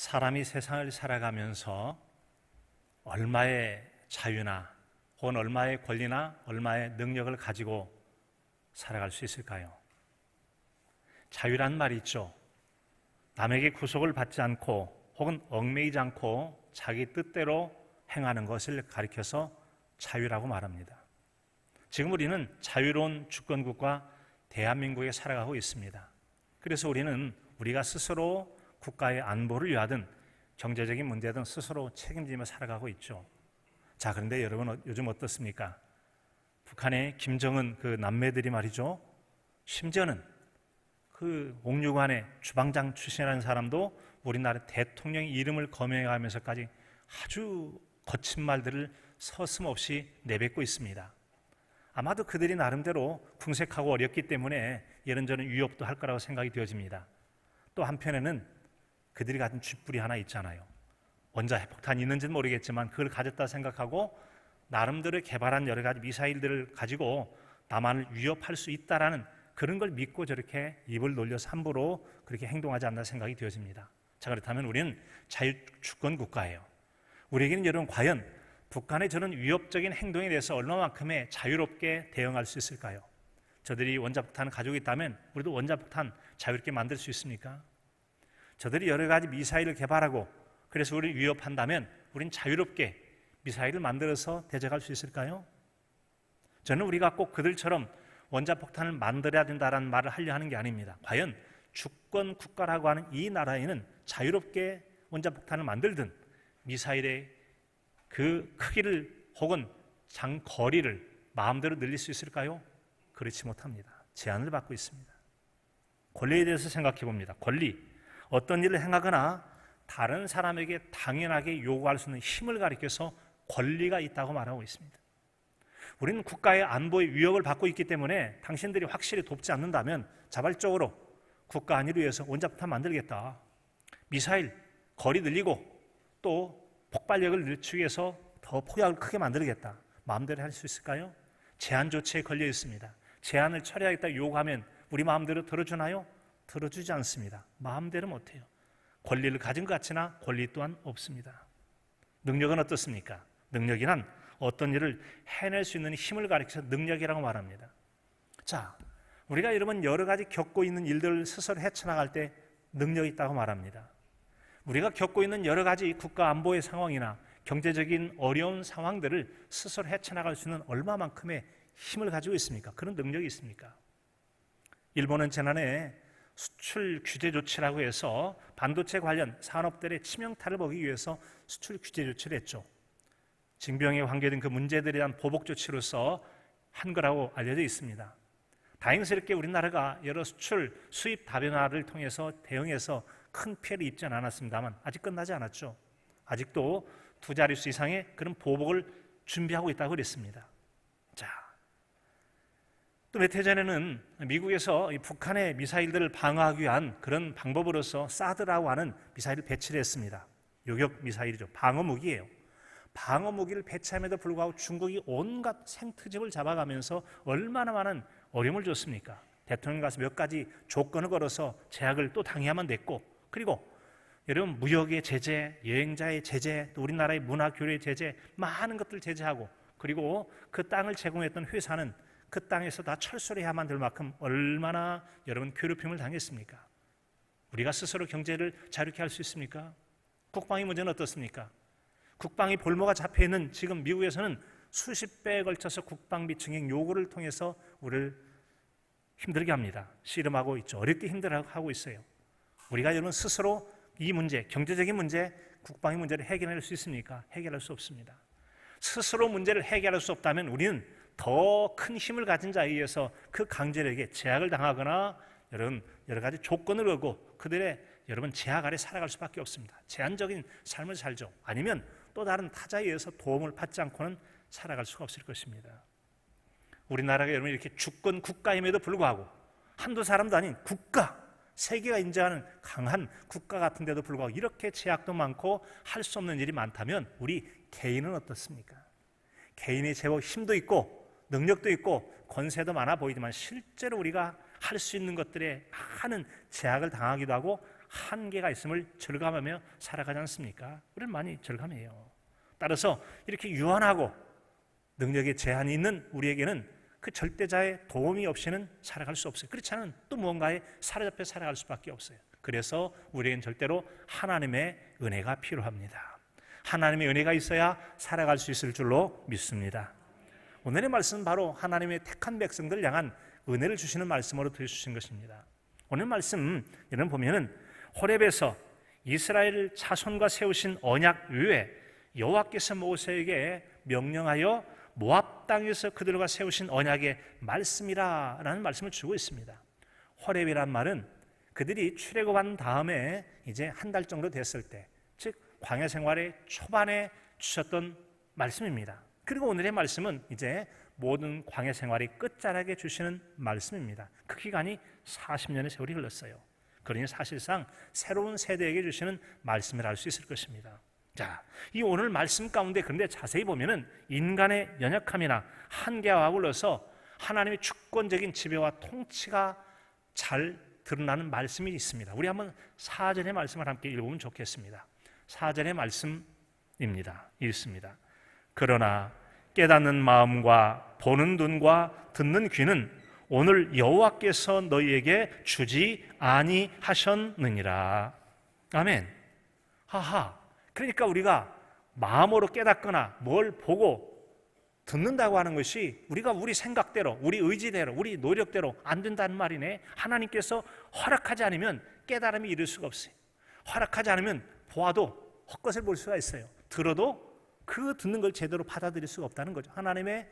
사람이 세상을 살아가면서 얼마의 자유나 혹은 얼마의 권리나 얼마의 능력을 가지고 살아갈 수 있을까요? 자유란 말이 있죠. 남에게 구속을 받지 않고 혹은 얽매이지 않고 자기 뜻대로 행하는 것을 가리켜서 자유라고 말합니다. 지금 우리는 자유로운 주권국가 대한민국에 살아가고 있습니다. 그래서 우리는 우리가 스스로 국가의 안보를 위하든 경제적인 문제든 스스로 책임지며 살아가고 있죠. 자, 그런데 여러분 요즘 어떻습니까? 북한의 김정은 그 남매들이 말이죠. 심지어는 그 옥류관의 주방장 출신이라는 사람도 우리나라 대통령의 이름을 거명하면서까지 아주 거친 말들을 서슴없이 내뱉고 있습니다. 아마도 그들이 나름대로 궁색하고 어렵기 때문에 이런저런 위협도 할 거라고 생각이 되어집니다. 또 한편에는 그들이 가진 쥐뿔이 하나 있잖아요. 원자핵폭탄이 있는지는 모르겠지만 그걸 가졌다 생각하고 나름대로 개발한 여러 가지 미사일들을 가지고 남한을 위협할 수 있다라는 그런 걸 믿고 저렇게 입을 놀려서 함부로 그렇게 행동하지 않나 생각이 되어집니다. 자, 그렇다면 우리는 자유주권 국가예요. 우리에게는 여러분 과연 북한의 저런 위협적인 행동에 대해서 얼마만큼의 자유롭게 대응할 수 있을까요? 저들이 원자폭탄을 가지고 있다면 우리도 원자폭탄 자유롭게 만들 수 있습니까? 저들이 여러 가지 미사일을 개발하고 그래서 우리를 위협한다면 우리는 자유롭게 미사일을 만들어서 대적할 수 있을까요? 저는 우리가 꼭 그들처럼 원자폭탄을 만들어야 된다는 말을 하려 하는 게 아닙니다. 과연 주권 국가라고 하는 이 나라에는 자유롭게 원자폭탄을 만들든 미사일의 그 크기를 혹은 장거리를 마음대로 늘릴 수 있을까요? 그렇지 못합니다. 제한을 받고 있습니다. 권리에 대해서 생각해 봅니다. 권리, 어떤 일을 행하거나 다른 사람에게 당연하게 요구할 수 있는 힘을 가리켜서 권리가 있다고 말하고 있습니다. 우리는 국가의 안보의 위협을 받고 있기 때문에 당신들이 확실히 돕지 않는다면 자발적으로 국가 안위를 위해서 원자폭탄 만들겠다, 미사일 거리 늘리고 또 폭발력을 늦추기 위해서 더 포약을 크게 만들겠다, 마음대로 할 수 있을까요? 제한 조치에 걸려 있습니다. 제한을 처리하겠다 요구하면 우리 마음대로 들어주나요? 들어주지 않습니다. 마음대로 못해요. 권리를 가진 것 같으나 권리 또한 없습니다. 능력은 어떻습니까? 능력이란 어떤 일을 해낼 수 있는 힘을 가리켜서 능력이라고 말합니다. 자, 우리가 여러분 여러 가지 겪고 있는 일들을 스스로 헤쳐나갈 때 능력이 있다고 말합니다. 우리가 겪고 있는 여러 가지 국가 안보의 상황이나 경제적인 어려운 상황들을 스스로 헤쳐나갈 수 있는 얼마만큼의 힘을 가지고 있습니까? 그런 능력이 있습니까? 일본은 지난해 수출 규제 조치라고 해서 반도체 관련 산업들의 치명타를 보기 위해서 수출 규제 조치를 했죠. 징병에 관계된 그 문제들에 대한 보복 조치로서 한 거라고 알려져 있습니다. 다행스럽게 우리나라가 여러 수출 수입 다변화를 통해서 대응해서 큰 피해를 입지는 않았습니다만 아직 끝나지 않았죠. 아직도 두 자릿수 이상의 그런 보복을 준비하고 있다고 그랬습니다. 자, 또 몇 해 전에는 미국에서 북한의 미사일들을 방어하기 위한 그런 방법으로서 사드라고 하는 미사일을 배치를 했습니다. 요격 미사일이죠. 방어 무기예요. 방어 무기를 배치함에도 불구하고 중국이 온갖 생트집을 잡아가면서 얼마나 많은 어려움을 줬습니까? 대통령 가서 몇 가지 조건을 걸어서 제약을 또 당해야만 됐고, 그리고 여러분 무역의 제재, 여행자의 제재, 또 우리나라의 문화교류의 제재, 많은 것들을 제재하고, 그리고 그 땅을 제공했던 회사는 그 땅에서 다 철수를 해야만 될 만큼 얼마나 여러분 괴롭힘을 당했습니까? 우리가 스스로 경제를 자유롭게 할 수 있습니까? 국방의 문제는 어떻습니까? 국방의 볼모가 잡혀있는 지금 미국에서는 수십 배에 걸쳐서 국방비 증액 요구를 통해서 우리를 힘들게 합니다. 씨름하고 있죠. 어렵게 힘들어하고 있어요. 우리가 여러분 스스로 이 문제, 경제적인 문제, 국방의 문제를 해결할 수 있습니까? 해결할 수 없습니다. 스스로 문제를 해결할 수 없다면 우리는 더 큰 힘을 가진 자에 의해서 그 강제력에 제약을 당하거나 여러 가지 조건을 걸고 그들의 여러분 제약 아래 살아갈 수밖에 없습니다. 제한적인 삶을 살죠. 아니면 또 다른 타자에 의해서 도움을 받지 않고는 살아갈 수가 없을 것입니다. 우리나라가 여러분 이렇게 주권 국가임에도 불구하고 한두 사람도 아닌 국가, 세계가 인정하는 강한 국가 같은데도 불구하고 이렇게 제약도 많고 할 수 없는 일이 많다면 우리 개인은 어떻습니까? 개인이 제법 힘도 있고 능력도 있고 권세도 많아 보이지만 실제로 우리가 할 수 있는 것들에 많은 제약을 당하기도 하고 한계가 있음을 절감하며 살아가지 않습니까? 우리는 많이 절감해요. 따라서 이렇게 유한하고 능력에 제한이 있는 우리에게는 그 절대자의 도움이 없이는 살아갈 수 없어요. 그렇지 않으면 또 무언가에 사로잡혀 살아갈 수밖에 없어요. 그래서 우리에겐 절대로 하나님의 은혜가 필요합니다. 하나님의 은혜가 있어야 살아갈 수 있을 줄로 믿습니다. 오늘의 말씀은 바로 하나님의 택한 백성들을 향한 은혜를 주시는 말씀으로 들려주신 것입니다. 오늘 말씀 여러분 보면은 호렙에서 이스라엘 자손과 세우신 언약 위에 여호와께서 모세에게 명령하여 모압 땅에서 그들과 세우신 언약의 말씀이라는 말씀을 주고 있습니다. 호렙이란 말은 그들이 출애굽한 다음에 이제 한 달 정도 됐을 때, 즉 광야 생활의 초반에 주셨던 말씀입니다. 그리고 오늘의 말씀은 이제 모든 광야 생활이 끝자락에 주시는 말씀입니다. 그 기간이 40년의 세월이 흘렀어요. 그러니 사실상 새로운 세대에게 주시는 말씀을 알 수 있을 것입니다. 자, 이 오늘 말씀 가운데 그런데 자세히 보면은 인간의 연약함이나 한계와 아울러서 하나님의 주권적인 지배와 통치가 잘 드러나는 말씀이 있습니다. 우리 한번 4절의 말씀을 함께 읽어보면 좋겠습니다. 4절의 말씀입니다. 읽습니다. 그러나 깨닫는 마음과 보는 눈과 듣는 귀는 오늘 여호와께서 너희에게 주지 아니하셨느니라. 아멘. 하하. 그러니까 우리가 마음으로 깨닫거나 뭘 보고 듣는다고 하는 것이 우리가 우리 생각대로, 우리 의지대로, 우리 노력대로 안 된다는 말이네. 하나님께서 허락하지 않으면 깨달음이 이룰 수가 없어요. 허락하지 않으면 보아도 헛것을 볼 수가 있어요. 들어도 그 듣는 걸 제대로 받아들일 수가 없다는 거죠. 하나님의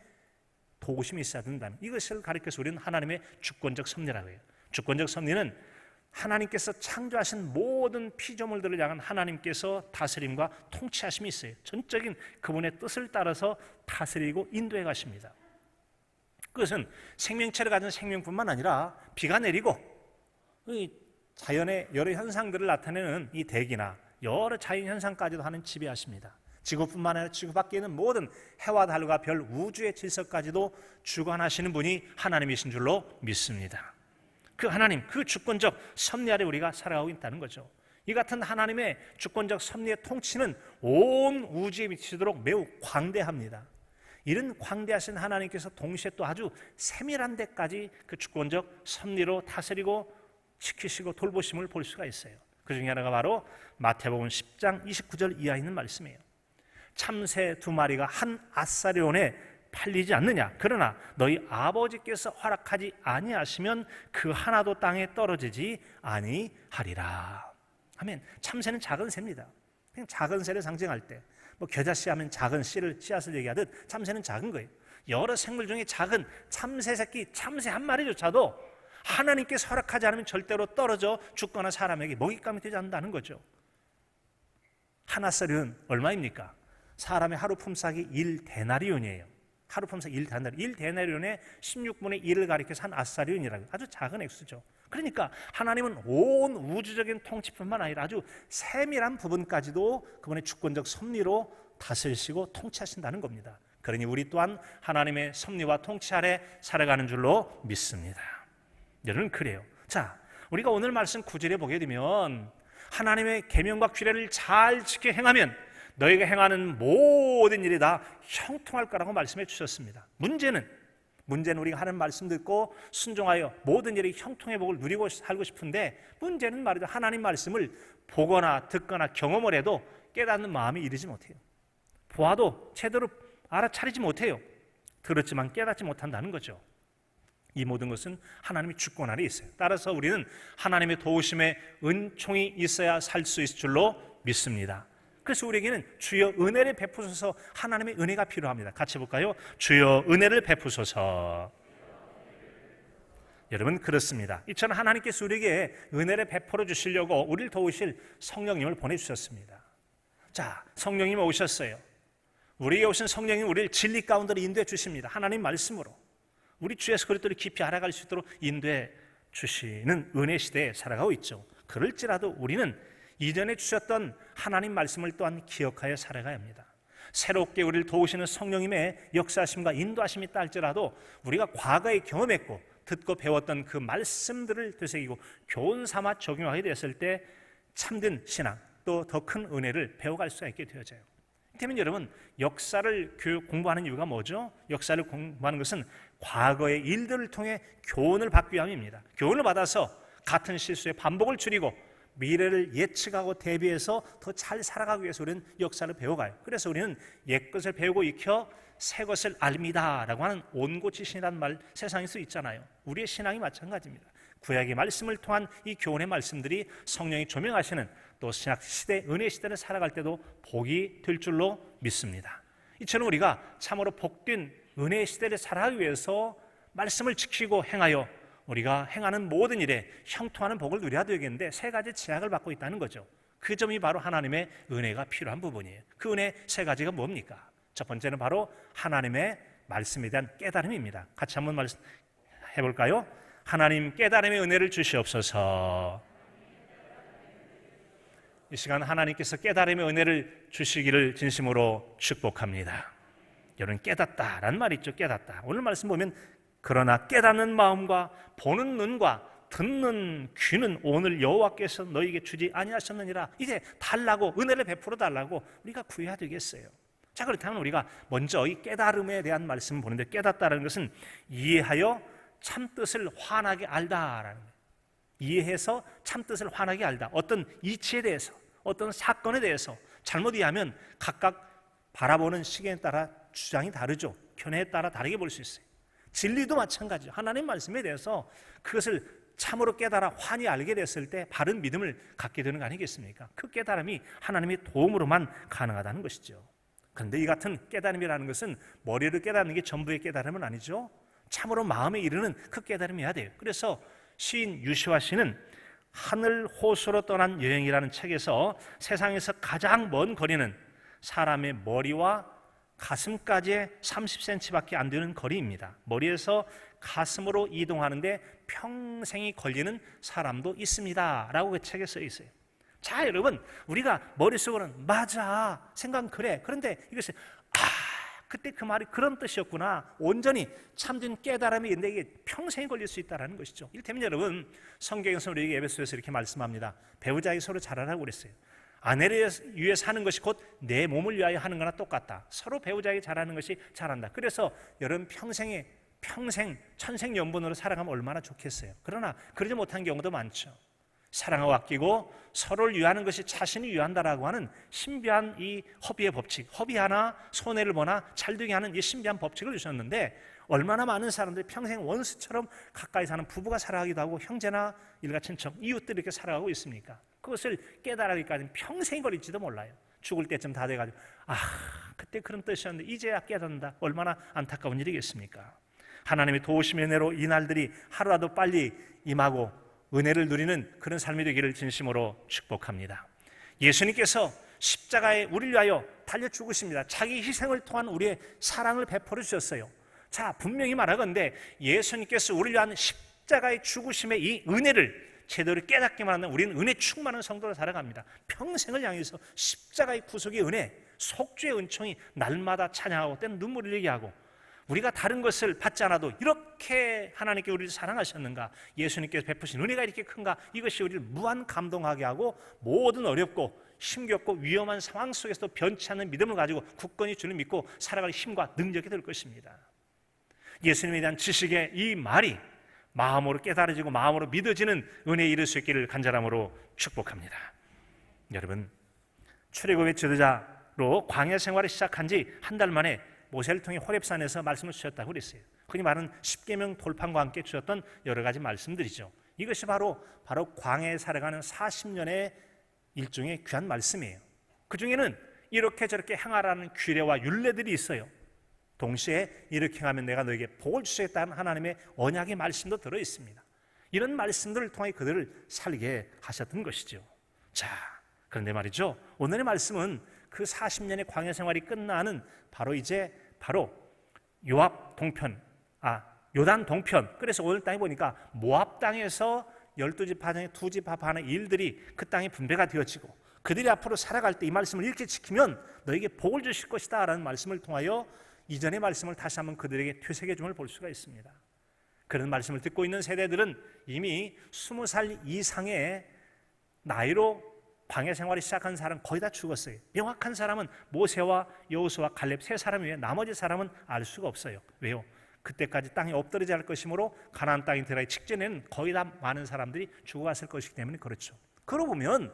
도우심이 있어야 된다는, 이것을 가리켜서 우리는 하나님의 주권적 섭리라고 해요. 주권적 섭리는 하나님께서 창조하신 모든 피조물들을 향한 하나님께서 다스림과 통치하심이 있어요. 전적인 그분의 뜻을 따라서 다스리고 인도해 가십니다. 그것은 생명체를 가진 생명뿐만 아니라 비가 내리고 이 자연의 여러 현상들을 나타내는 이 대기나 여러 자연 현상까지도 하는 지배하십니다. 지구뿐만 아니라 지구 밖에 있는 모든 해와 달과 별, 우주의 질서까지도 주관하시는 분이 하나님이신 줄로 믿습니다. 그 하나님, 그 주권적 섭리 아래 우리가 살아가고 있다는 거죠. 이 같은 하나님의 주권적 섭리의 통치는 온 우주에 미치도록 매우 광대합니다. 이런 광대하신 하나님께서 동시에 또 아주 세밀한 데까지 그 주권적 섭리로 다스리고 지키시고 돌보심을 볼 수가 있어요. 그 중에 하나가 바로 마태복음 10장 29절 이하에 있는 말씀이에요. 참새 2마리가 한 아사리온에 팔리지 않느냐? 그러나 너희 아버지께서 허락하지 아니하시면 그 하나도 땅에 떨어지지 아니하리라. 아멘. 참새는 작은 새입니다. 그냥 작은 새를 상징할 때, 뭐 겨자씨 하면 작은 씨앗을 얘기하듯 참새는 작은 거예요. 여러 생물 중에 작은 참새 새끼, 참새 한 마리조차도 하나님께서 허락하지 않으면 절대로 떨어져 죽거나 사람에게 먹잇감이 되지 않는다는 거죠. 한 아사리온 얼마입니까? 사람의 하루 품삯이 1데나리온이에요. 하루 품삯 1데나리온의 16분의 1을 가리켜서 한 아사리온이라고, 아주 작은 액수죠. 그러니까 하나님은 온 우주적인 통치뿐만 아니라 아주 세밀한 부분까지도 그분의 주권적 섭리로 다스리시고 통치하신다는 겁니다. 그러니 우리 또한 하나님의 섭리와 통치 아래 살아가는 줄로 믿습니다. 여러분, 그래요. 자, 우리가 오늘 말씀 9절에 보게 되면 하나님의 계명과 규례를 잘 지켜 행하면 너희가 행하는 모든 일이 다 형통할 거라고 말씀해 주셨습니다. 문제는 우리가 하는 말씀 듣고 순종하여 모든 일이 형통의 복을 누리고 살고 싶은데, 문제는 말이죠, 하나님 말씀을 보거나 듣거나 경험을 해도 깨닫는 마음이 이르지 못해요. 보아도 제대로 알아차리지 못해요. 들었지만 깨닫지 못한다는 거죠. 이 모든 것은 하나님의 주권 아래 있어요. 따라서 우리는 하나님의 도우심에 은총이 있어야 살 수 있을 줄로 믿습니다. 그래서 우리에게는 주여 은혜를 베푸소서, 하나님의 은혜가 필요합니다. 같이 볼까요? 주여 은혜를 베푸소서. 여러분, 그렇습니다. 이처럼 하나님께서 우리에게 은혜를 베풀어 주시려고 우리를 도우실 성령님을 보내주셨습니다. 자, 성령님 오셨어요. 우리에게 오신 성령님 우리를 진리 가운데로 인도해 주십니다. 하나님 말씀으로 우리 주 예수 그리스도를 깊이 알아갈 수 있도록 인도해 주시는 은혜 시대에 살아가고 있죠. 그럴지라도 우리는 이전에 주셨던 하나님 말씀을 또한 기억하여 살아가야 합니다. 새롭게 우리를 도우시는 성령님의 역사하심과 인도하심이 있다 할지라도 우리가 과거에 경험했고 듣고 배웠던 그 말씀들을 되새기고 교훈 삼아 적용하게 됐을 때 참된 신앙 또 더 큰 은혜를 배워갈 수가 있게 되어져요. 때문에 여러분, 역사를 공부하는 이유가 뭐죠? 역사를 공부하는 것은 과거의 일들을 통해 교훈을 받기 위함입니다. 교훈을 받아서 같은 실수의 반복을 줄이고 미래를 예측하고 대비해서 더 잘 살아가기 위해서 우리는 역사를 배워가요. 그래서 우리는 옛것을 배우고 익혀 새 것을 알미다 라고 하는 온고지신이라는 말 세상에서 있잖아요. 우리의 신앙이 마찬가지입니다. 구약의 말씀을 통한 이 교훈의 말씀들이 성령이 조명하시는 또 신약 시대, 은혜 시대를 살아갈 때도 복이 될 줄로 믿습니다. 이처럼 우리가 참으로 복된 은혜 시대를 살아가기 위해서 말씀을 지키고 행하여 우리가 행하는 모든 일에 형통하는 복을 누려야 되겠는데 세 가지 제약을 받고 있다는 거죠. 그 점이 바로 하나님의 은혜가 필요한 부분이에요. 그 은혜 세 가지가 뭡니까? 첫 번째는 바로 하나님의 말씀에 대한 깨달음입니다. 같이 한번 말씀 해볼까요? 하나님 깨달음의 은혜를 주시옵소서. 이 시간 하나님께서 깨달음의 은혜를 주시기를 진심으로 축복합니다. 여러분, 깨닫다라는 말이 있죠. 깨닫다. 오늘 말씀 보면 그러나 깨닫는 마음과 보는 눈과 듣는 귀는 오늘 여호와께서 너희에게 주지 아니하셨느니라. 이제 달라고, 은혜를 베풀어 달라고 우리가 구해야 되겠어요. 자, 그렇다면 우리가 먼저 이 깨달음에 대한 말씀을 보는데, 깨닫다라는 것은 이해하여 참뜻을 환하게 알다라는 거예요. 이해해서 참뜻을 환하게 알다. 어떤 이치에 대해서, 어떤 사건에 대해서 잘못 이해하면 각각 바라보는 시기에 따라 주장이 다르죠. 견해에 따라 다르게 볼 수 있어요. 진리도 마찬가지죠. 하나님 말씀에 대해서 그것을 참으로 깨달아 환히 알게 됐을 때 바른 믿음을 갖게 되는 거 아니겠습니까? 그 깨달음이 하나님의 도움으로만 가능하다는 것이죠. 그런데 이 같은 깨달음이라는 것은 머리를 깨닫는 게 전부의 깨달음은 아니죠. 참으로 마음에 이르는 그 깨달음이어야 돼요. 그래서 시인 유시화 씨는 하늘 호수로 떠난 여행이라는 책에서 세상에서 가장 먼 거리는 사람의 머리와 가슴까지의 30cm밖에 안 되는 거리입니다. 머리에서 가슴으로 이동하는데 평생이 걸리는 사람도 있습니다 라고 그 책에 써 있어요. 자, 여러분, 우리가 머릿속으로는 맞아, 생각은 그래. 그런데 이것이 그때 그 말이 그런 뜻이었구나, 온전히 참된 깨달음이 있는데 이게 평생이 걸릴 수 있다는 것이죠. 이를테면 여러분, 성경에서 우리에게 에베소에서 이렇게 말씀합니다. 배우자에게 서로 잘하라고 그랬어요. 아내를 위해서 하는 것이 곧 내 몸을 위하여 하는 거나 똑같다. 서로 배우자에게 잘하는 것이 잘한다. 그래서 여러분, 평생 천생연분으로 살아가면 얼마나 좋겠어요. 그러나 그러지 못한 경우도 많죠. 사랑하고 아끼고 서로를 위하는 것이 자신이 위한다라고 하는 신비한 이 허비의 법칙, 허비 하나 손해를 보나 잘되게 하는 이 신비한 법칙을 주셨는데, 얼마나 많은 사람들이 평생 원수처럼 가까이 사는 부부가 살아가기도 하고 형제나 일가 친척, 이웃들이 이렇게 살아가고 있습니까? 그것을 깨달으기까지는 평생이 걸릴지도 몰라요. 죽을 때쯤 다 돼가지고 그때 그런 뜻이었는데 이제야 깨닫는다. 얼마나 안타까운 일이겠습니까? 하나님의 도우심의 은혜로 이 날들이 하루라도 빨리 임하고 은혜를 누리는 그런 삶이 되기를 진심으로 축복합니다. 예수님께서 십자가에 우리를 위하여 달려 죽으십니다. 자기 희생을 통한 우리의 사랑을 베풀어 주셨어요. 자, 분명히 말하건대 예수님께서 우리를 위한 십자가의 죽으심의 이 은혜를 제대로 깨닫기만 하면 우리는 은혜 충만한 성도로 살아갑니다. 평생을 향해서 십자가의 구속의 은혜, 속죄의 은총이 날마다 찬양하고 때는 눈물을 흘리게 하고, 우리가 다른 것을 받지 않아도 이렇게 하나님께 우리를 사랑하셨는가, 예수님께서 베푸신 은혜가 이렇게 큰가, 이것이 우리를 무한 감동하게 하고 모든 어렵고 힘겹고 위험한 상황 속에서도 변치 않는 믿음을 가지고 굳건히 주를 믿고 살아갈 힘과 능력이 될 것입니다. 예수님에 대한 지식의 이 말이 마음으로 깨달아지고 마음으로 믿어지는 은혜에 이를 수 있기를 간절함으로 축복합니다. 여러분, 출애굽의 지도자로 광야 생활을 시작한 지 한 달 만에 모세를 통해 호렙산에서 말씀을 주셨다고 그랬어요. 흔히 말하는 십계명 돌판과 함께 주셨던 여러 가지 말씀들이죠. 이것이 바로 광야에 살아가는 40년의 일종의 귀한 말씀이에요. 그 중에는 이렇게 저렇게 행하라는 규례와 율례들이 있어요. 동시에 이렇게 하면 내가 너에게 복을 주시겠다는 하나님의 언약의 말씀도 들어 있습니다. 이런 말씀들을 통해 그들을 살게 하셨던 것이죠. 자, 그런데 말이죠, 오늘의 말씀은 그 40년의 광야 생활이 끝나는 바로 요단 동편. 그래서 오늘 땅에 보니까 모압 땅에서 12지파 중에 2지파하는 일들이 그 땅에 분배가 되어지고, 그들이 앞으로 살아갈 때 이 말씀을 이렇게 지키면 너에게 복을 주실 것이다 라는 말씀을 통하여 이전의 말씀을 다시 한번 그들에게 되새겨 줌을 볼 수가 있습니다. 그런 말씀을 듣고 있는 세대들은 이미 20살 이상의 나이로 광야 생활을 시작한 사람 거의 다 죽었어요. 명확한 사람은 모세와 여호수아, 갈렙 세 사람 외에 나머지 사람은 알 수가 없어요. 왜요? 그때까지 땅에 엎드려져야 할 것이므로 가나안 땅에 들어가기 직전에는 거의 다 많은 사람들이 죽어갔을 것이기 때문에 그렇죠. 그러고 보면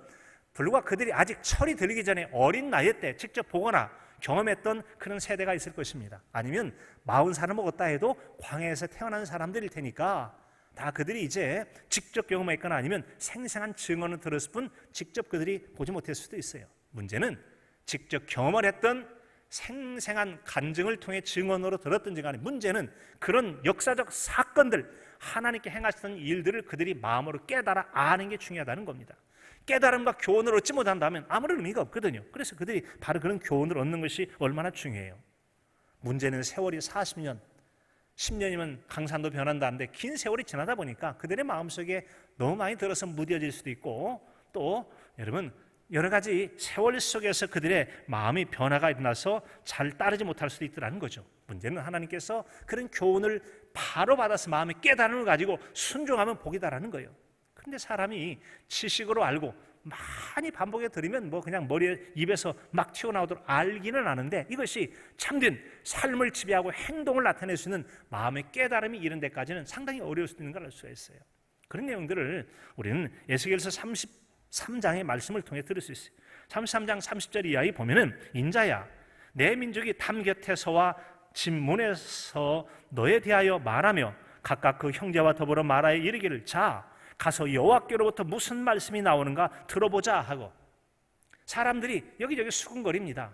불과 그들이 아직 철이 들기 전에 어린 나이 때 직접 보거나 경험했던 그런 세대가 있을 것입니다. 아니면 40살을 먹었다 해도 광야에서 태어난 사람들일 테니까 다 그들이 이제 직접 경험했거나 아니면 생생한 증언을 들었을 뿐 직접 그들이 보지 못했을 수도 있어요. 문제는 직접 경험을 했던 생생한 간증을 통해 증언으로 들었던지 간에 문제는 그런 역사적 사건들, 하나님께 행하시던 일들을 그들이 마음으로 깨달아 아는 게 중요하다는 겁니다. 깨달음과 교훈을 얻지 못한다면 아무런 의미가 없거든요. 그래서 그들이 바로 그런 교훈을 얻는 것이 얼마나 중요해요. 문제는 세월이 40년, 10년이면 강산도 변한다는데 긴 세월이 지나다 보니까 그들의 마음속에 너무 많이 들어서 무뎌질 수도 있고, 또 여러분 여러 가지 세월 속에서 그들의 마음이 변화가 일어나서 잘 따르지 못할 수도 있더라는 거죠. 문제는 하나님께서 그런 교훈을 바로 받아서 마음의 깨달음을 가지고 순종하면 복이다라는 거예요. 그런데 사람이 지식으로 알고 많이 반복해 들으면 뭐 그냥 머리에 입에서 막 튀어나오도록 알기는 아는데 이것이 참된 삶을 지배하고 행동을 나타낼 수 있는 마음의 깨달음이 이른 데까지는 상당히 어려울 수 있는 걸 알 수가 있어요. 그런 내용들을 우리는 에스겔서 33장의 말씀을 통해 들을 수 있어요. 33장 30절 이하에 보면은 인자야 내 민족이 담 곁에서와 진문에서 너에 대하여 말하며 각각 그 형제와 더불어 말하여 이르기를 자 가서 여호와께로부터 무슨 말씀이 나오는가 들어보자 하고 사람들이 여기저기 수군거립니다.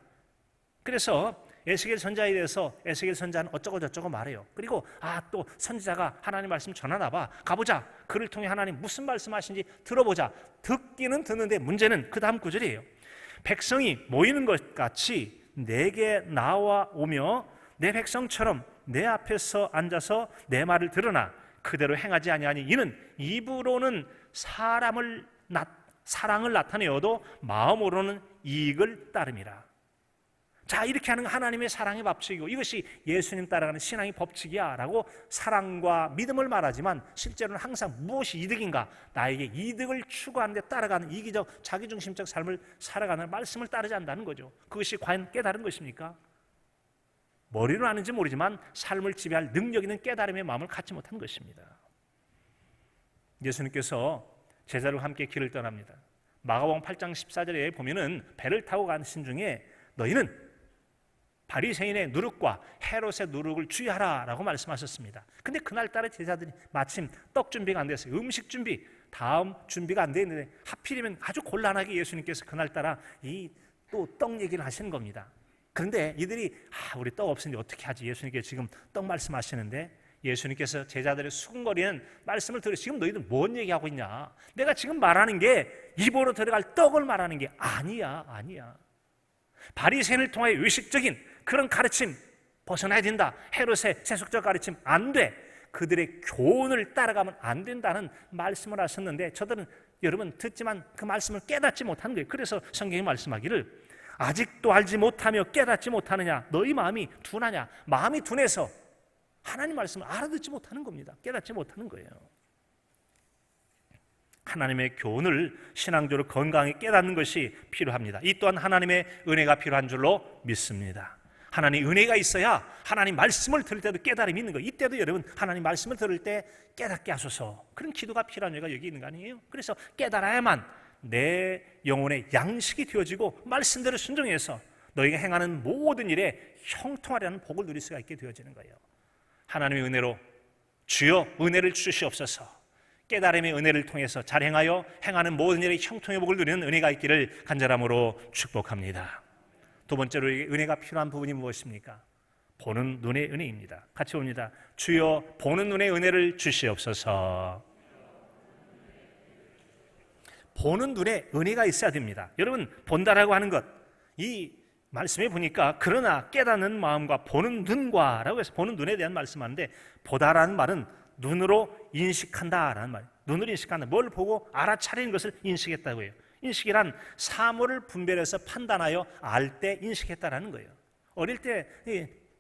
그래서 에스겔 선지자에 대해서 에스겔 선지자는 어쩌고 저쩌고 말해요. 그리고 또 선지자가 하나님 말씀 전하나 봐. 가보자. 그를 통해 하나님 무슨 말씀하신지 들어보자. 듣기는 듣는데 문제는 그 다음 구절이에요. 백성이 모이는 것 같이 내게 나와 오며 내 백성처럼 내 앞에서 앉아서 내 말을 들으나 그대로 행하지 아니하니 이는 입으로는 사랑을 나타내어도 마음으로는 이익을 따름이라. 자, 이렇게 하는 하나님의 사랑의 법칙이고 이것이 예수님 따라가는 신앙의 법칙이야 라고 사랑과 믿음을 말하지만 실제로는 항상 무엇이 이득인가, 나에게 이득을 추구하는 데 따라가는 이기적 자기중심적 삶을 살아가는 말씀을 따르지 않는다는 거죠. 그것이 과연 깨달은 것입니까? 머리로 아는지 모르지만 삶을 지배할 능력 있는 깨달음의 마음을 갖지 못한 것입니다. 예수님께서 제자들과 함께 길을 떠납니다. 마가복음 8장 14절에 보면은 배를 타고 가신 중에 너희는 바리새인의 누룩과 헤롯의 누룩을 주의하라 라고 말씀하셨습니다. 근데 그날따라 제자들이 마침 떡 준비가 안 됐어요. 음식 준비, 다음 준비가 안 됐는데 하필이면 아주 곤란하게 예수님께서 그날따라 또 떡 얘기를 하시는 겁니다. 그런데 이들이 우리 떡 없으니 어떻게 하지? 예수님께 지금 떡 말씀하시는데 예수님께서 제자들의 수군거리는 말씀을 들으시고 지금 너희들 뭔 얘기하고 있냐? 내가 지금 말하는 게 입으로 들어갈 떡을 말하는 게 아니야. 바리새인을 통해 의식적인 그런 가르침 벗어나야 된다. 헤롯의 세속적 가르침 안 돼. 그들의 교훈을 따라가면 안 된다는 말씀을 하셨는데 저들은 여러분 듣지만 그 말씀을 깨닫지 못한 거예요. 그래서 성경이 말씀하기를 아직도 알지 못하며 깨닫지 못하느냐? 너희 마음이 둔하냐? 마음이 둔해서 하나님 말씀을 알아듣지 못하는 겁니다. 깨닫지 못하는 거예요. 하나님의 교훈을 신앙적으로 건강히 깨닫는 것이 필요합니다. 이 또한 하나님의 은혜가 필요한 줄로 믿습니다. 하나님 은혜가 있어야 하나님 말씀을 들을 때도 깨달음이 있는 거예요. 이때도 여러분 하나님 말씀을 들을 때 깨닫게 하소서. 그런 기도가 필요한 죄가 여기 있는 거 아니에요? 그래서 깨달아야만 내 영혼의 양식이 되어지고 말씀대로 순종해서 너희가 행하는 모든 일에 형통하려는 복을 누릴 수가 있게 되어지는 거예요. 하나님의 은혜로 주여 은혜를 주시옵소서. 깨달음의 은혜를 통해서 잘 행하여 행하는 모든 일에 형통의 복을 누리는 은혜가 있기를 간절함으로 축복합니다. 두 번째로 은혜가 필요한 부분이 무엇입니까? 보는 눈의 은혜입니다. 같이 봅니다. 주여 보는 눈의 은혜를 주시옵소서. 보는 눈에 은혜가 있어야 됩니다. 여러분 본다라고 하는 것, 이 말씀에 보니까 그러나 깨닫는 마음과 보는 눈과 라고 해서 보는 눈에 대한 말씀하는데 보다라는 말은 눈으로 인식한다라는 말. 눈으로 인식한다. 뭘 보고 알아차리는 것을 인식했다고 해요. 인식이란 사물을 분별해서 판단하여 알 때 인식했다라는 거예요. 어릴 때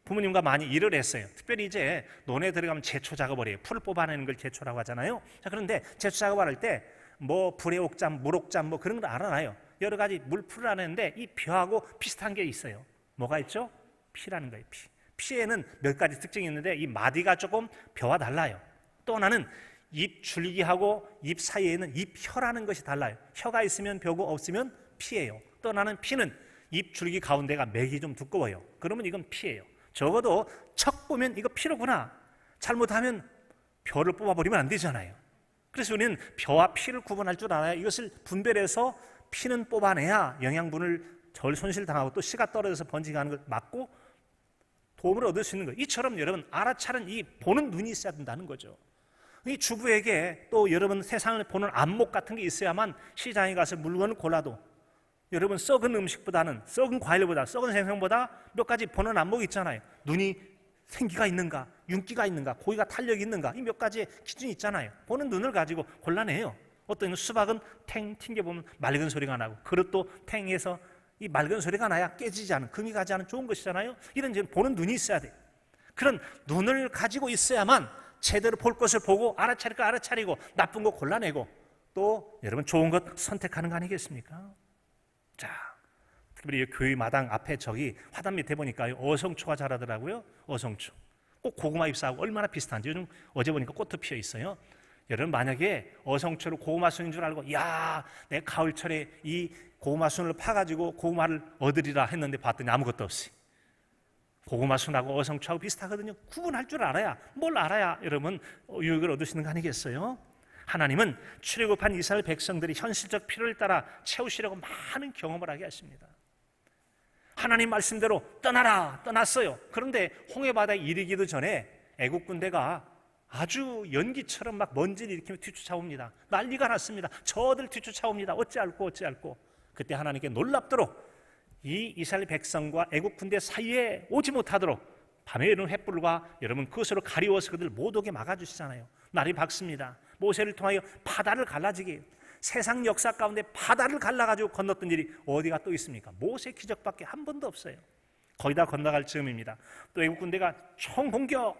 부모님과 많이 일을 했어요. 특별히 이제 논에 들어가면 제초 작업을 해요. 풀을 뽑아내는 걸 제초라고 하잖아요. 자, 그런데 제초 작업을 할 때 뭐 불의 옥잠, 물옥잠 뭐 그런 걸 알아놔요. 여러 가지 물풀을 하는데 이 벼하고 비슷한 게 있어요. 뭐가 있죠? 피라는 거예요. 피. 피에는 몇 가지 특징이 있는데 이 마디가 조금 벼와 달라요. 또 하나는 잎 줄기하고 잎 사이에는 잎혀라는 것이 달라요. 혀가 있으면 벼고 없으면 피예요. 또 하나는 피는 잎 줄기 가운데가 맥이 좀 두꺼워요. 그러면 이건 피예요. 적어도 척 보면 이거 피로구나. 잘못하면 벼를 뽑아버리면 안 되잖아요. 그래서 우리는 벼와 피를 구분할 줄 알아야 이것을 분별해서 피는 뽑아내야 영양분을 덜 손실당하고 또 씨가 떨어져서 번지게 걸 막고 도움을 얻을 수 있는 거예요. 이처럼 여러분 알아차는 이 보는 눈이 있어야 된다는 거죠. 이 주부에게 또 여러분 세상을 보는 안목 같은 게 있어야만 시장에 가서 물건을 골라도 여러분 썩은 음식보다는 썩은 과일보다 썩은 생선보다 몇 가지 보는 안목이 있잖아요. 눈이 생기가 있는가, 윤기가 있는가, 고기가 탄력이 있는가, 이 몇 가지의 기준이 있잖아요. 보는 눈을 가지고 골라내요. 어떤 수박은 탱 튕겨보면 맑은 소리가 나고 그릇도 탱해서 이 맑은 소리가 나야 깨지지 않은, 금이 가지 않은 좋은 것이잖아요. 이런 보는 눈이 있어야 돼요. 그런 눈을 가지고 있어야만 제대로 볼 것을 보고 알아차릴 거 알아차리고 나쁜 거 골라내고 또 여러분 좋은 것 선택하는 거 아니겠습니까? 자, 특별히 교회 마당 앞에 저기 화단 밑에 보니까 어성초가 자라더라고요. 어성초. 꼭 고구마 잎사하고 얼마나 비슷한지 요즘 어제 보니까 꽃도 피어 있어요. 여러분 만약에 어성초를 고구마 순인 줄 알고 야, 내 가을철에 이 고구마 순을 파가지고 고구마를 얻으리라 했는데 봤더니 아무것도 없이 고구마 순하고 어성초하고 비슷하거든요. 구분할 줄 알아야, 뭘 알아야 여러분 유익을 얻으시는 거 아니겠어요? 하나님은 출애굽한 이스라엘 백성들이 현실적 필요를 따라 채우시려고 많은 경험을 하게 하십니다. 하나님 말씀대로 떠나라 떠났어요. 그런데 홍해바다에 이르기도 전에 애국 군대가 아주 연기처럼 막 먼지를 일으키며 뒤쫓아옵니다. 난리가 났습니다. 저들 뒤쫓아옵니다. 어찌할꼬. 그때 하나님께 놀랍도록 이 이스라엘 백성과 애국 군대 사이에 오지 못하도록 밤에 이런 횃불과 여러분 그것으로 가리워서 그들 못 오게 막아주시잖아요. 날이 밝습니다. 모세를 통하여 바다를 갈라지게, 세상 역사 가운데 바다를 갈라가지고 건넜던 일이 어디가 또 있습니까? 모세 기적밖에 한 번도 없어요. 거의 다 건너갈 즈음입니다. 또 애국 군대가 총공격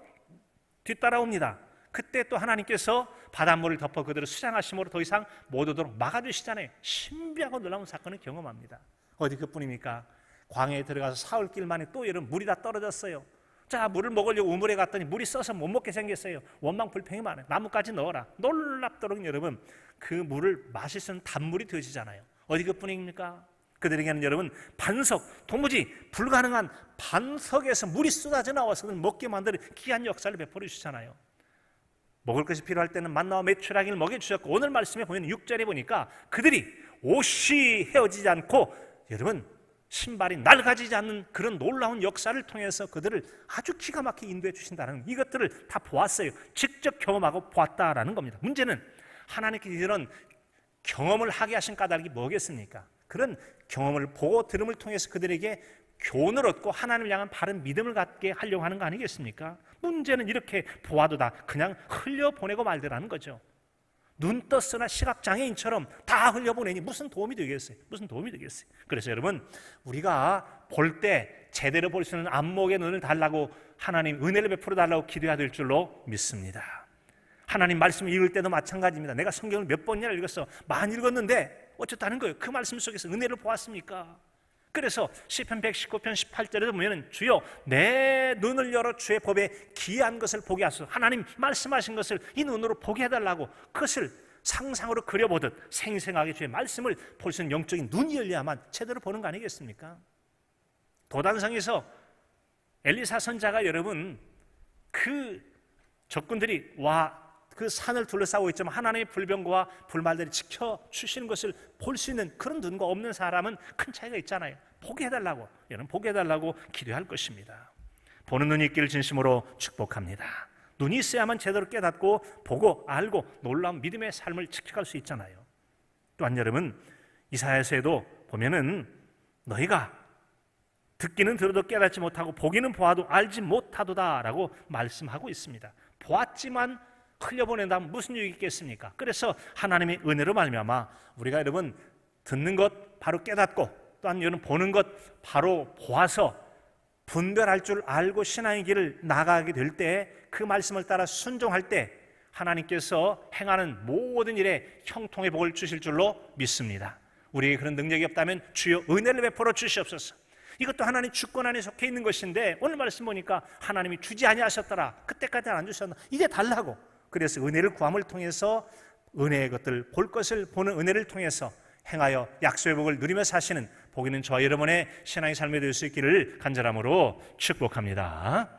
뒤따라옵니다. 그때 또 하나님께서 바닷물을 덮어 그들을 수장하심으로 더 이상 못 오도록 막아주시잖아요. 신비하고 놀라운 사건을 경험합니다. 어디 그뿐입니까? 광야에 들어가서 사흘길 만에 또 여러분 물이 다 떨어졌어요. 자, 물을 먹으려고 우물에 갔더니 물이 써서 못 먹게 생겼어요. 원망 불평이 많아요. 나무까지 넣어라. 놀랍도록 여러분 그 물을 마실 수 있는 단물이 되어지잖아요. 어디 그뿐입니까? 그들에게는 여러분 반석, 도무지 불가능한 반석에서 물이 쏟아져 나와서 먹게 만드는 귀한 역사를 베풀어 주시잖아요. 먹을 것이 필요할 때는 만나와 메추라기를 먹여주셨고 오늘 말씀에 보면 6절에 보니까 그들이 옷이 헤어지지 않고 여러분 신발이 낡아지지 않는 그런 놀라운 역사를 통해서 그들을 아주 기가 막히게 인도해 주신다는 이것들을 다 보았어요. 직접 경험하고 보았다라는 겁니다. 문제는 하나님께서 이런 경험을 하게 하신 까닭이 뭐겠습니까? 그런 경험을 보고 들음을 통해서 그들에게 교훈을 얻고 하나님을 향한 바른 믿음을 갖게 하려고 하는 거 아니겠습니까? 문제는 이렇게 보아도 다 그냥 흘려보내고 말더라는 거죠. 눈 떴으나 시각장애인처럼 다 흘려보내니 무슨 도움이 되겠어요? 무슨 도움이 되겠어요? 그래서 여러분 우리가 볼 때 제대로 볼 수 있는 안목의 눈을 달라고 하나님 은혜를 베풀어 달라고 기도해야 될 줄로 믿습니다. 하나님 말씀을 읽을 때도 마찬가지입니다. 내가 성경을 몇 번이나 읽었어. 많이 읽었는데 어쨌다는 거예요. 그 말씀 속에서 은혜를 보았습니까? 그래서 시편 119편 18절에도 보면 주여 내 눈을 열어 주의 법에 기이한 것을 보게 하소서. 하나님 말씀하신 것을 이 눈으로 보게 해달라고 그것을 상상으로 그려보듯 생생하게 주의 말씀을 볼 수 있는 영적인 눈이 열려야만 제대로 보는 거 아니겠습니까? 도단성에서 엘리사 선자가 여러분 그 적군들이 그 산을 둘러싸고 있지만 하나님의 불병거와 불말들이 지켜주시는 것을 볼 수 있는 그런 눈과 없는 사람은 큰 차이가 있잖아요. 보게 해달라고, 여러분 보게 해달라고 기도할 것입니다. 보는 눈이 있기를 진심으로 축복합니다. 눈이 있어야만 제대로 깨닫고 보고 알고 놀라운 믿음의 삶을 지켜갈 수 있잖아요. 또한 여러분 이사야서에도 보면은 너희가 듣기는 들어도 깨닫지 못하고 보기는 보아도 알지 못하도다라고 말씀하고 있습니다. 보았지만 흘려보낸다면 무슨 유익이 있겠습니까? 그래서 하나님의 은혜로 말미암아 우리가 여러분 듣는 것 바로 깨닫고 또한 여러분 보는 것 바로 보아서 분별할 줄 알고 신앙의 길을 나가게 될 때, 그 말씀을 따라 순종할 때 하나님께서 행하는 모든 일에 형통의 복을 주실 줄로 믿습니다. 우리에게 그런 능력이 없다면 주여 은혜를 베풀어 주시옵소서. 이것도 하나님 주권 안에 속해 있는 것인데, 오늘 말씀 보니까 하나님이 주지 아니하셨더라, 그때까지는 안 주셨나, 이제 달라고. 그래서 은혜를 구함을 통해서 은혜의 것들, 볼 것을 보는 은혜를 통해서 행하여 약속의 복을 누리며 사시는 복 있는 저와 여러분의 신앙의 삶이 될 수 있기를 간절함으로 축복합니다.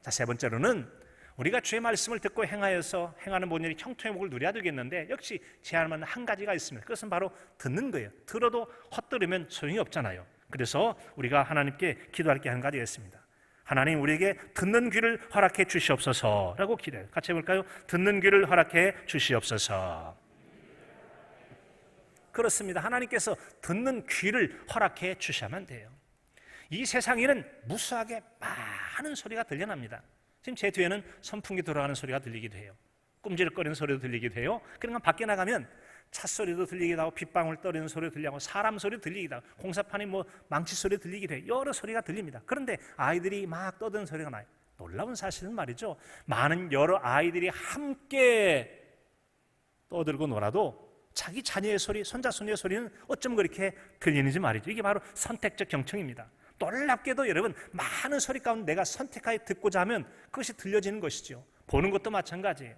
자, 세 번째로는 우리가 주의 말씀을 듣고 행하여서 행하는 모든 일이 형통의 복을 누려야 되겠는데, 역시 제한만 한 가지가 있습니다. 그것은 바로 듣는 거예요. 들어도 헛들으면 소용이 없잖아요. 그래서 우리가 하나님께 기도할 게 한 가지가 있습니다. 하나님, 우리에게 듣는 귀를 허락해 주시옵소서라고 기도해요. 같이 해볼까요? 듣는 귀를 허락해 주시옵소서. 그렇습니다. 하나님께서 듣는 귀를 허락해 주셔야만 돼요. 이 세상에는 무수하게 많은 소리가 들려납니다. 지금 제 뒤에는 선풍기 돌아가는 소리가 들리기도 해요. 꿈질거리는 소리도 들리기도 해요. 그러니까 밖에 나가면 차 소리도 들리기도 하고, 빗방울 떨리는 소리도 들리고, 사람 소리도 들리기도 하고, 공사판이 망치 소리 들리기도 해요. 여러 소리가 들립니다. 그런데 아이들이 막 떠드는 소리가 나요. 놀라운 사실은 말이죠, 많은 여러 아이들이 함께 떠들고 놀아도 자기 자녀의 소리, 손자 손녀의 소리는 어쩜 그렇게 들리는지 말이죠. 이게 바로 선택적 경청입니다. 놀랍게도 여러분, 많은 소리 가운데 내가 선택하여 듣고자 하면 그것이 들려지는 것이죠. 보는 것도 마찬가지예요.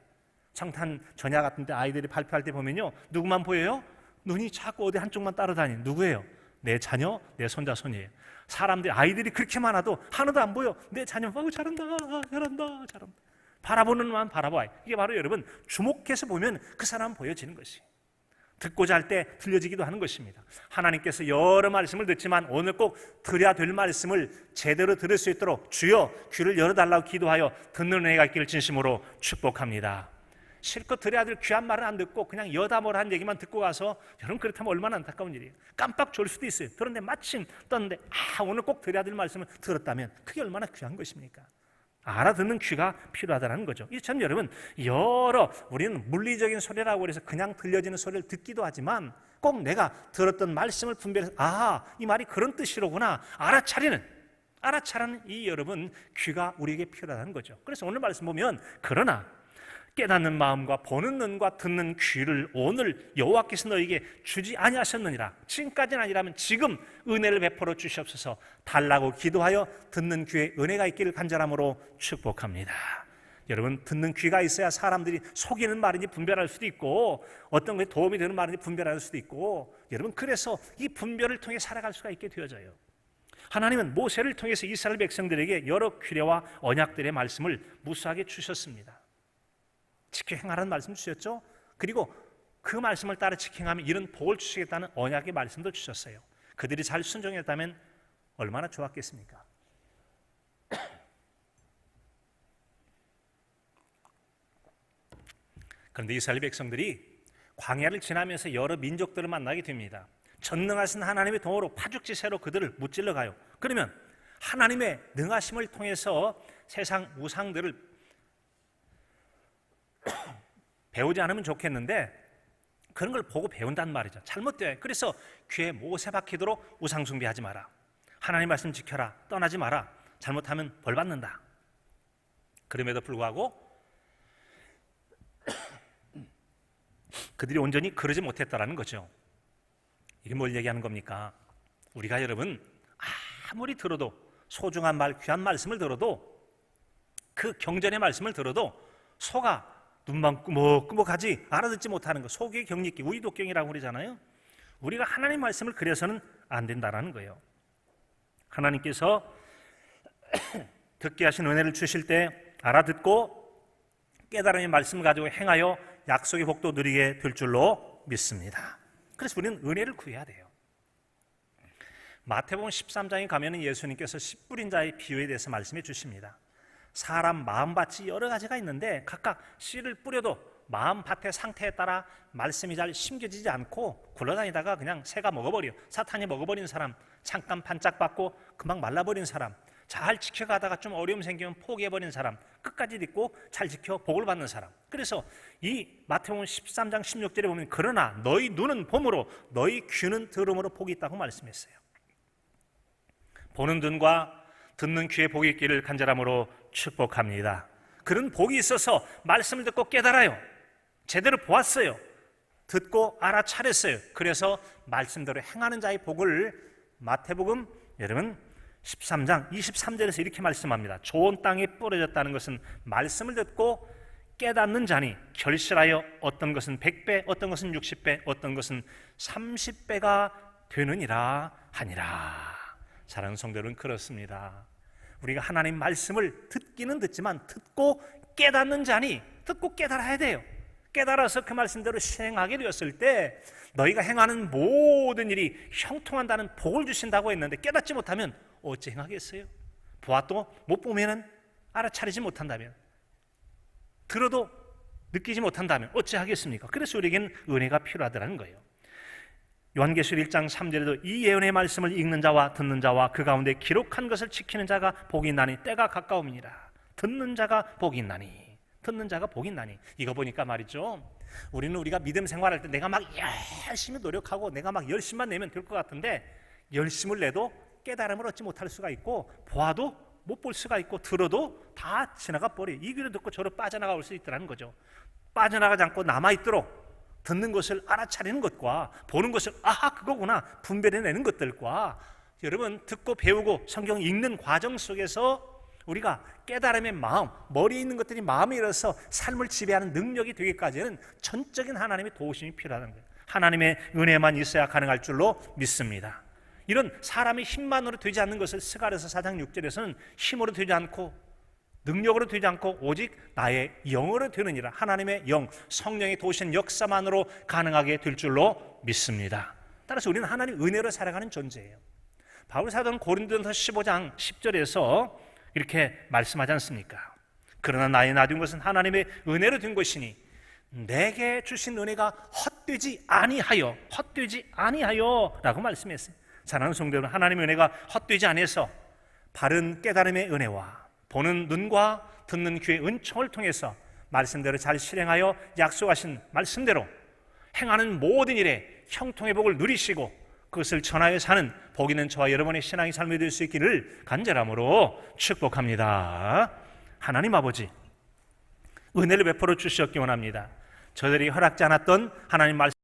성탄 전야 같은 데 아이들이 발표할 때 보면요, 누구만 보여요? 눈이 자꾸 어디 한쪽만 따라다니는, 누구예요? 내 자녀, 내 손자 손녀예요. 사람들이, 아이들이 그렇게 많아도 하나도 안 보여. 내 자녀, 잘한다, 잘한다, 잘한다. 바라보는 만 바라봐요. 이게 바로 여러분, 주목해서 보면 그 사람 보여지는 것이에요. 듣고자 할 때 들려지기도 하는 것입니다. 하나님께서 여러 말씀을 듣지만 오늘 꼭 들어야 될 말씀을 제대로 들을 수 있도록 주여 귀를 열어달라고 기도하여 듣는 은혜가 있기를 진심으로 축복합니다. 실컷 들어야 될 귀한 말은 안 듣고 그냥 여다모를 한 얘기만 듣고 가서, 여러분 그렇다면 얼마나 안타까운 일이에요. 깜빡 졸 수도 있어요. 그런데 마침 떴는데 오늘 꼭 들어야 될 말씀을 들었다면 그게 얼마나 귀한 것입니까? 알아듣는 귀가 필요하다는 거죠. 이 참 여러분, 우리는 물리적인 소리라고 해서 그냥 들려지는 소리를 듣기도 하지만, 꼭 내가 들었던 말씀을 분별해서 이 말이 그런 뜻이로구나 알아차리는 이 여러분 귀가 우리에게 필요하다는 거죠. 그래서 오늘 말씀 보면, 그러나 깨닫는 마음과 보는 눈과 듣는 귀를 오늘 여호와께서 너에게 주지 아니하셨느니라. 지금까지는 아니라면 지금 은혜를 베풀어 주시옵소서. 달라고 기도하여 듣는 귀에 은혜가 있기를 간절함으로 축복합니다. 여러분, 듣는 귀가 있어야 사람들이 속이는 말인지 분별할 수도 있고, 어떤 것에 도움이 되는 말인지 분별할 수도 있고, 여러분 그래서 이 분별을 통해 살아갈 수가 있게 되어져요. 하나님은 모세를 통해서 이스라엘 백성들에게 여러 규례와 언약들의 말씀을 무수하게 주셨습니다. 지켜 행하라는 말씀 주셨죠. 그리고 그 말씀을 따라 지켜 행하면 이런 복을 주시겠다는 언약의 말씀도 주셨어요. 그들이 잘 순종했다면 얼마나 좋았겠습니까? 그런데 이스라엘 백성들이 광야를 지나면서 여러 민족들을 만나게 됩니다. 전능하신 하나님의 도로 파죽지세로 그들을 무찔러 가요. 그러면 하나님의 능하심을 통해서 세상 우상들을 배우지 않으면 좋겠는데, 그런 걸 보고 배운단 말이죠. 잘못돼요. 그래서 귀에 못에 박히도록 우상 숭배하지 마라, 하나님 말씀 지켜라, 떠나지 마라, 잘못하면 벌 받는다. 그럼에도 불구하고 그들이 온전히 그러지 못했다라는 거죠. 이게 뭘 얘기하는 겁니까? 우리가 여러분 아무리 들어도, 소중한 말, 귀한 말씀을 들어도, 그 경전의 말씀을 들어도 소가 눈만 꾸벅꾸벅하지 알아듣지 못하는 거, 속의 경리기, 우리독경이라고 그러잖아요. 우리가 하나님 말씀을 그려서는 안 된다라는 거예요. 하나님께서 듣게 하신 은혜를 주실 때 알아듣고 깨달음의 말씀을 가지고 행하여 약속의 복도 누리게 될 줄로 믿습니다. 그래서 우리는 은혜를 구해야 돼요. 마태복음 13장에 가면 예수님께서 씨 뿌린 자의 비유에 대해서 말씀해 주십니다. 사람 마음밭이 여러 가지가 있는데 각각 씨를 뿌려도 마음밭의 상태에 따라 말씀이 잘 심겨지지 않고 굴러다니다가 그냥 새가 먹어버려, 사탄이 먹어버린 사람, 잠깐 반짝받고 금방 말라버린 사람, 잘 지켜가다가 좀 어려움 생기면 포기해버린 사람, 끝까지 믿고 잘 지켜 복을 받는 사람. 그래서 이 마태복음 13장 16절에 보면, 그러나 너희 눈은 봄으로 너희 귀는 들음으로 복이 있다고 말씀했어요. 보는 눈과 듣는 귀에 복이 있기를 간절함으로 축복합니다. 그런 복이 있어서 말씀을 듣고 깨달아요. 제대로 보았어요. 듣고 알아차렸어요. 그래서 말씀대로 행하는 자의 복을 마태복음 여러분 13장 23절에서 이렇게 말씀합니다. 좋은 땅에 뿌려졌다는 것은 말씀을 듣고 깨닫는 자니 결실하여 어떤 것은 100배, 어떤 것은 60배, 어떤 것은 30배가 되느니라 하니라. 사랑하는 성도들은 그렇습니다. 우리가 하나님 말씀을 듣기는 듣지만 듣고 깨닫는 자니 듣고 깨달아야 돼요. 깨달아서 그 말씀대로 시행하게 되었을 때 너희가 행하는 모든 일이 형통한다는 복을 주신다고 했는데 깨닫지 못하면 어찌 행하겠어요? 보아도 못 보면은 알아차리지 못한다면, 들어도 느끼지 못한다면 어찌 하겠습니까? 그래서 우리에겐 은혜가 필요하다는 거예요. 요한계시록 1장 3절에도 이 예언의 말씀을 읽는 자와 듣는 자와 그 가운데 기록한 것을 지키는 자가 복이 있나니 때가 가까움이니라. 듣는 자가 복이 있나니, 듣는 자가 복이 있나니. 이거 보니까 말이죠, 우리가 믿음 생활할 때 내가 막 열심히 노력하고 내가 막 열심만 내면 될 것 같은데 열심을 내도 깨달음을 얻지 못할 수가 있고 보아도 못 볼 수가 있고 들어도 다 지나가 버려. 이 귀로 듣고 저로 빠져나갈 수 있다는 거죠. 빠져나가지 않고 남아있도록 듣는 것을 알아차리는 것과 보는 것을 아하 그거구나 분별해내는 것들과 여러분 듣고 배우고 성경 읽는 과정 속에서 우리가 깨달음의 마음, 머리에 있는 것들이 마음에 일어서 삶을 지배하는 능력이 되기까지는 전적인 하나님의 도우심이 필요하다는 거예요. 하나님의 은혜만 있어야 가능할 줄로 믿습니다. 이런 사람의 힘만으로 되지 않는 것을 스가랴서 4장 6절에서는 힘으로 되지 않고 능력으로 되지 않고 오직 나의 영으로 되느니라. 하나님의 영, 성령의 도우신 역사만으로 가능하게 될 줄로 믿습니다. 따라서 우리는 하나님의 은혜로 살아가는 존재예요. 바울 사도는 고린도전서 15장 10절에서 이렇게 말씀하지 않습니까? 그러나 나의 나된 것은 하나님의 은혜로 된 것이니 내게 주신 은혜가 헛되지 아니하여 라고 말씀했어요. 사랑하는 성도들은 하나님의 은혜가 헛되지 않아서 바른 깨달음의 은혜와 보는 눈과 듣는 귀의 은총을 통해서 말씀대로 잘 실행하여 약속하신 말씀대로 행하는 모든 일에 형통의 복을 누리시고 그것을 전하여 사는 복 있는 저와 여러분의 신앙의 삶이 될 수 있기를 간절함으로 축복합니다. 하나님 아버지, 은혜를 베풀어 주시었기 원합니다. 저들이 허락지 않았던 하나님 말씀